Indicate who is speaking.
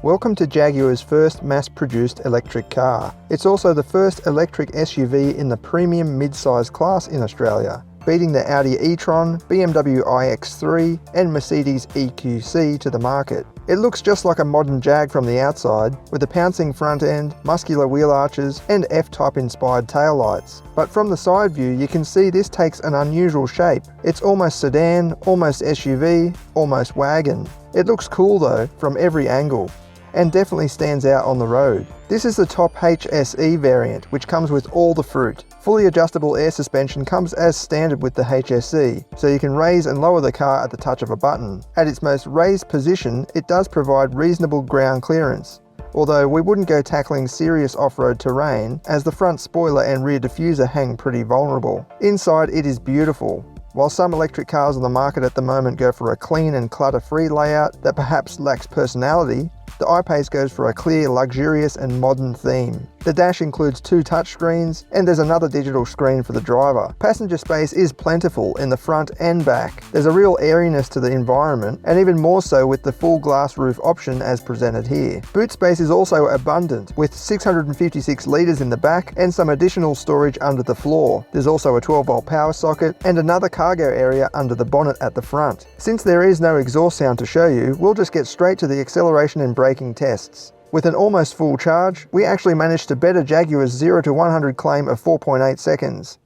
Speaker 1: Welcome to Jaguar's first mass-produced electric car. It's also the first electric SUV in the premium mid-size class in Australia, beating the Audi e-tron, BMW iX3 and Mercedes EQC to the market. It looks just like a modern Jag from the outside, with a pouncing front end, muscular wheel arches and F-Type inspired taillights. But from the side view you can see this takes an unusual shape. It's almost sedan, almost SUV, almost wagon. It looks cool though, from every angle, and definitely stands out on the road. This is the top HSE variant, which comes with all the fruit. Fully adjustable air suspension comes as standard with the HSE, so you can raise and lower the car at the touch of a button. At its most raised position, it does provide reasonable ground clearance, although we wouldn't go tackling serious off-road terrain, as the front spoiler and rear diffuser hang pretty vulnerable. Inside it is beautiful. While some electric cars on the market at the moment go for a clean and clutter-free layout that perhaps lacks personality, the I-PACE goes for a clear, luxurious and modern theme. The dash includes 2 touchscreens, and there's another digital screen for the driver. Passenger space is plentiful in the front and back. There's a real airiness to the environment, and even more so with the full glass roof option as presented here. Boot space is also abundant, with 656 litres in the back and some additional storage under the floor. There's also a 12-volt power socket and another cargo area under the bonnet at the front. Since there is no exhaust sound to show you, we'll just get straight to the acceleration and braking tests. With an almost full charge, we actually managed to better Jaguar's 0 to 100 claim of 4.8 seconds.